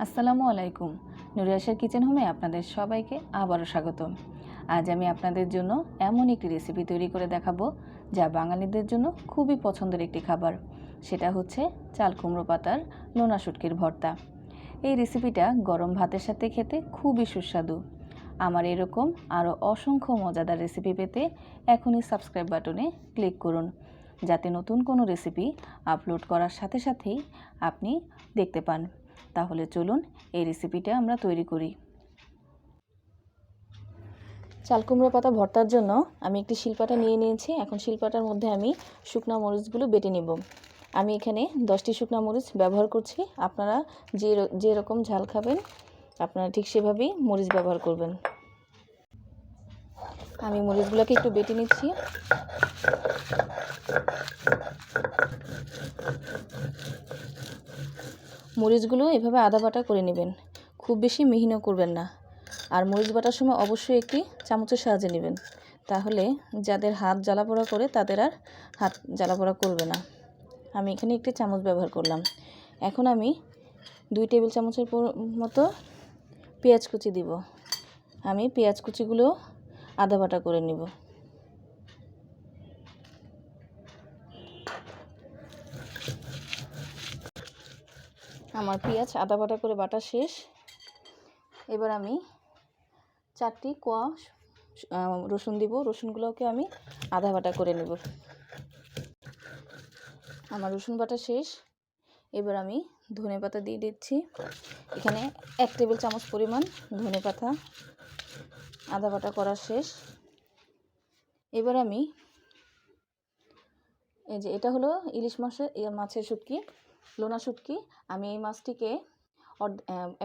আসসালামু আলাইকুম। নুরিয়াশার কিচেন হোমে আপনাদের সবাইকে আবারও স্বাগতম। আজ আমি আপনাদের জন্য এমন একটি রেসিপি তৈরি করে দেখাবো যা বাঙালিদের জন্য খুবই পছন্দের একটি খাবার। সেটা হচ্ছে চাল কুমড়ো পাতার লোনা শুটকির ভর্তা। এই রেসিপিটা গরম ভাতের সাথে খেতে খুবই সুস্বাদু। আমার এরকম আরও অসংখ্য মজাদার রেসিপি পেতে এখনই সাবস্ক্রাইব বাটনে ক্লিক করুন, যাতে নতুন কোনো রেসিপি আপলোড করার সাথে সাথেই আপনি দেখতে পান। তাহলে চলুন এই রেসিপিটা আমরা তৈরি করি। চাল কুমড়ো পাতা ভর্তার জন্য আমি একটি শিলপাটা নিয়ে নিয়েছি। এখন শিলপাটার মধ্যে আমি শুকনা মরিচগুলো বেটে নেব। আমি এখানে 10টি শুকনা মরিচ ব্যবহার করছি। আপনারা যে রকম ঝাল খাবেন আপনারা ঠিক সেভাবেই মরিচ ব্যবহার করবেন। আমি মরিচগুলোকে একটু বেটে নিচ্ছি। মরিচগুলো এভাবে আদা বাটা করে নেবেন, খুব বেশি মিহিনও করবেন না। আর মরিচ বাটার সময় অবশ্যই একটি চামচের সাহায্যে নেবেন, তাহলে যাদের হাত জ্বালাপোড়া করে তাদের আর হাত জ্বালাপোড়া করবে না। আমি এখানে একটি চামচ ব্যবহার করলাম। এখন আমি 2 টেবিল চামচের মতো পেঁয়াজ কুচি দিব। আমি পেঁয়াজ কুচিগুলো আদা বাটা করে নিব। আমার পেঁয়াজ আদা বাটা করে বাটা শেষ। এবার আমি 4টি কোয়া রসুন দিব। রসুনগুলোকে আমি আদা বাটা করে নেব। আমার রসুন বাটা শেষ। এবার আমি ধনেপাতা দিয়ে দিচ্ছি। এখানে 1 টেবিল চামচ পরিমাণ ধনেপাতা আদা বাটা করা শেষ। এবার আমি এই যে এটা হলো ইলিশ মাছের শুটকি, লোনা শুটকি। আমি এই মাছটিকে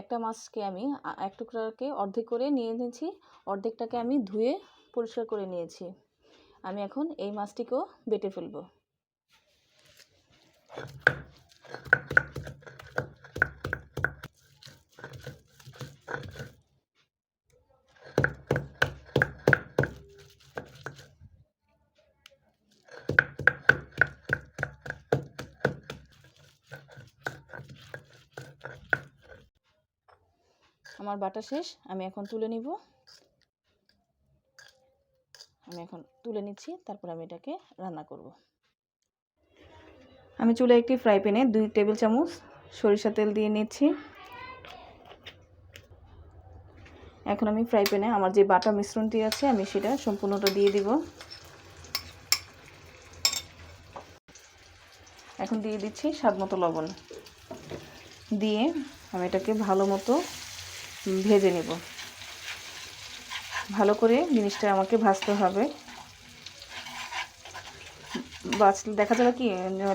একটা মাছকে আমি এক টুকরাকে অর্ধেক করে নিয়ে নিয়েছি, অর্ধেকটাকে আমি ধুয়ে পরিষ্কার করে নিয়েছি। আমি এখন এই মাছটিকেও বেটে ফেলব। আমার বাটা শেষ। আমি এখন তুলে নিব। আমি এখন তুলে নিচ্ছি, তারপর আমি এটাকে রান্না করব। আমি চুলে একটি ফ্রাই প্যানে 2 টেবিল চামচ সরিষা তেল দিয়ে নিচ্ছি। এখন আমি ফ্রাই প্যানে আমার যে বাটা মিশ্রণটি আছে আমি সেটা সম্পূর্ণটা দিয়ে দিব। এখন দিয়ে দিচ্ছি স্বাদমতো লবণ দিয়ে আমি এটাকে ভালো মতো ভেজে নেব। ভালো করে জিনিসটা আমাকে ভাজতে হবে। দেখা যাবে কি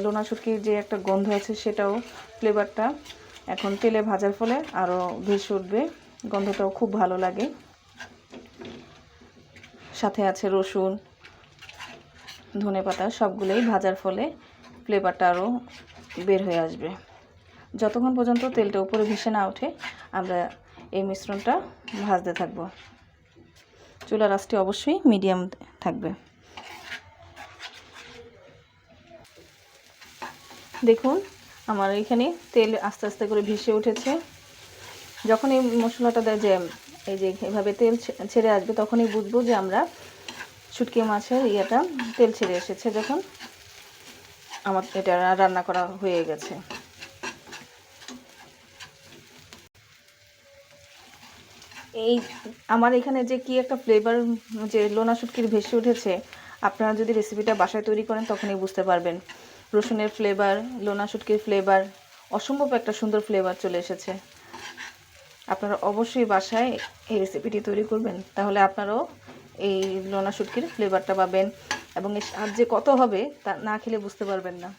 লোনা শুটকির যে একটা গন্ধ আছে সেটাও ফ্লেভারটা এখন তেলে ভাজার ফলে আরও ভেসে উঠবে। গন্ধটাও খুব ভালো লাগে। সাথে আছে রসুন, ধনেপাতা, সবগুলোই ভাজার ফলে ফ্লেভারটা আরও বের হয়ে আসবে। যতক্ষণ পর্যন্ত তেলটা উপরে ভেসে না ওঠে আমরা এই মিশ্রণটা ভাজতে থাকব। চুলার আঁচটি অবশ্যই মিডিয়াম থাকবে। দেখুন আমার এখানে তেল আস্তে আস্তে করে ভেসে উঠেছে। যখন এই মশলাটা দেয় যে এই যে এভাবে তেল ছেড়ে আসবে তখনই বুঝবো যে আমরা শুটকি মাছের তেল ছেড়ে এসেছে, যখন আমার এটা রান্না করা হয়ে গেছে। এই আমার এখানে যে কি একটা ফ্লেভার যে লোনা শুটকির ভেসে উঠেছে, আপনারা যদি রেসিপিটা বাসায় তৈরি করেন তখনই বুঝতে পারবেন। রসুনের ফ্লেভার, লোনা শুটকির ফ্লেভার, অসম্ভব একটা সুন্দর ফ্লেভার চলে এসেছে। আপনারা অবশ্যই বাসায় এই রেসিপিটি তৈরি করবেন, তাহলে আপনারাও এই লোনা শুটকির ফ্লেভারটা পাবেন এবং এর স্বাদ যে কত হবে তা না খেলে বুঝতে পারবেন না।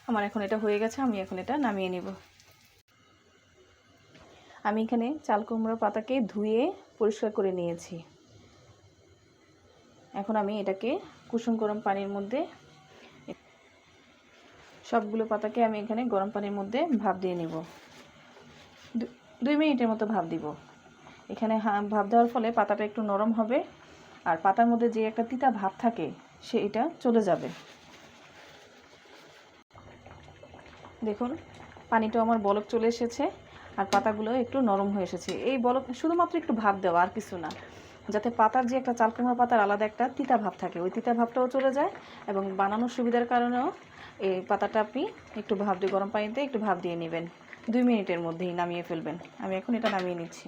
আমার এখন এটা হয়ে গেছে, আমি এখন এটা নামিয়ে নেব। আমি এখানে চাল কুমড়োর পাতাকে ধুয়ে পরিষ্কার করে নিয়েছি। এখন আমি এটাকে কুসুম গরম পানির মধ্যে সবগুলো পাতাকে আমি এখানে গরম পানির মধ্যে ভাপ দিয়ে নেব। 2 মিনিটের মতো ভাপ দিব। এখানে ভাপ দেওয়ার ফলে পাতাটা একটু নরম হবে আর পাতার মধ্যে যে একটা তিতা ভাব থাকে সেটা চলে যাবে। দেখুন পানিটা আমার বলক চলে এসেছে। আর পাতাগুলো একটু নরম হয়ে এসেছে। এই বলক শুধুমাত্র একটু ভাপ দেওয়া, আর কিছু না, যাতে পাতার যে একটা চাল কুমড়া পাতার আলাদা একটা তিতা ভাব থাকে, ওই তিতা ভাবটাও চলে যায়। এবং বানানোর সুবিধার কারণেও এই পাতাটা আপনি একটু ভাপ দিয়ে, গরম পানিতে একটু ভাপ দিয়ে নেবেন, 2 মিনিটের মধ্যেই নামিয়ে ফেলবেন। আমি এখন এটা নামিয়ে নিচ্ছি।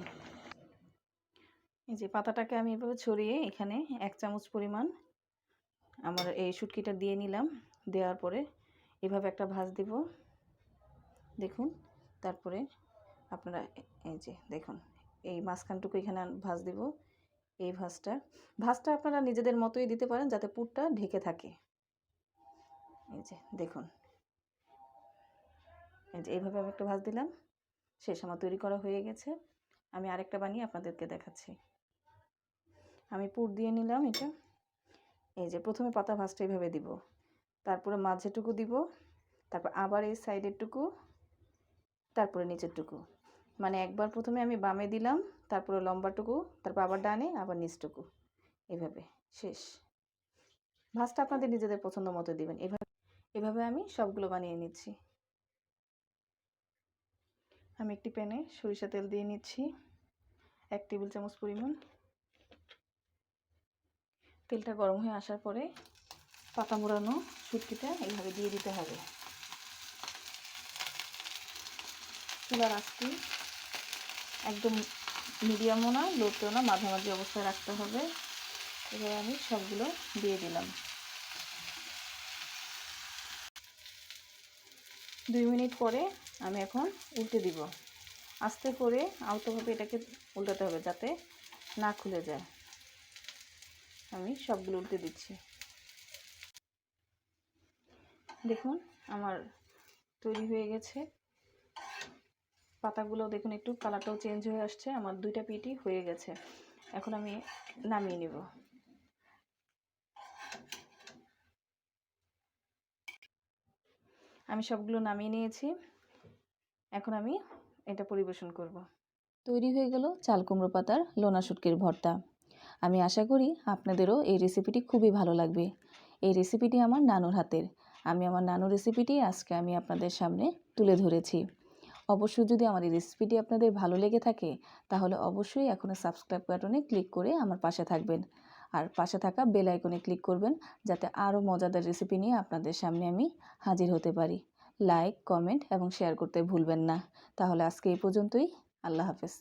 এই যে পাতাটাকে আমি এভাবে ছড়িয়ে এখানে 1 চামচ পরিমাণ আমার এই শুটকিটা দিয়ে নিলাম। দেওয়ার পরে এভাবে একটা ভাঁজ দিব, দেখুন। তারপরে আপনারা এই যে দেখুন, এই মাঝখানটুকু এখানে ভাঁজ দিব। এই ভাঁজটা আপনারা নিজেদের মতোই দিতে পারেন, যাতে পুরটা ঢেকে থাকে। এই যে দেখুন, এই যে এইভাবে আমি একটা ভাঁজ দিলাম। শেষ, আমার তৈরি করা হয়ে গেছে। আমি আরেকটা বানিয়ে আপনাদেরকে দেখাচ্ছি। আমি পুর দিয়ে নিলাম এটা। এই যে প্রথমে পাতা ভাঁজটা এইভাবে দিব, তারপরে মাঝেটুকু দিব, তারপর আবার এই সাইডেরটুকু, তারপরে নিচেরটুকু। মানে একবার প্রথমে আমি বামে দিলাম, তারপরে লম্বাটুকু, তারপর আবার ডানে, আবার নিচটুকু, এভাবে। শেষ। ভাঁজটা আপনাদের নিজেদের পছন্দ মতো দিবেন। এভাবে আমি সবগুলো বানিয়ে নিচ্ছি। আমি একটি প্যানে সরিষা তেল দিয়ে নিচ্ছি 1 টেবিল চামচ পরিমাণ। তেলটা গরম হয়ে আসার পরে পাতা মোড়ানো শুটকিটা এইভাবে দিয়ে দিতে হবে। চুলার আঁচটি একদম মিডিয়ামও না, লোতেও না, মাঝামাঝি অবস্থায় রাখতে হবে। এবার আমি সবগুলো দিয়ে দিলাম। 2 মিনিট পরে আমি এখন উল্টে দিব। আস্তে করে আলতোভাবে এটাকে উল্টাতে হবে, যাতে না খুলে যায়। আমি সবগুলো উল্টে দিচ্ছি। দেখুন আমার তৈরি হয়ে গেছে। পাতাগুলো দেখুন একটু কালারটাও চেঞ্জ হয়ে আসছে। আমার 2টা পিঠই হয়ে গেছে। এখন আমি নামিয়ে নেব। আমি সবগুলো নামিয়ে নিয়েছি। এখন আমি এটা পরিবেশন করব। তৈরি হয়ে গেল চাল কুমড়ো পাতার লোনা শুটকির ভর্তা। আমি আশা করি আপনাদেরও এই রেসিপিটি খুবই ভালো লাগবে। এই রেসিপিটি আমার নানুর হাতের। আমি আমার নানুর রেসিপিটি আজকে আমি আপনাদের সামনে তুলে ধরেছি। অবশ্যই যদি আমার এই রেসিপিটি আপনাদের ভালো লেগে থাকে, তাহলে অবশ্যই এখনও সাবস্ক্রাইব বাটনে ক্লিক করে আমার পাশে থাকবেন। আর পাশে থাকা বেল আইকনে ক্লিক করবেন, যাতে আরও মজাদার রেসিপি নিয়ে আপনাদের সামনে আমি হাজির হতে পারি। লাইক, কমেন্ট এবং শেয়ার করতে ভুলবেন না। তাহলে আজকে এই পর্যন্তই। আল্লাহ হাফেজ।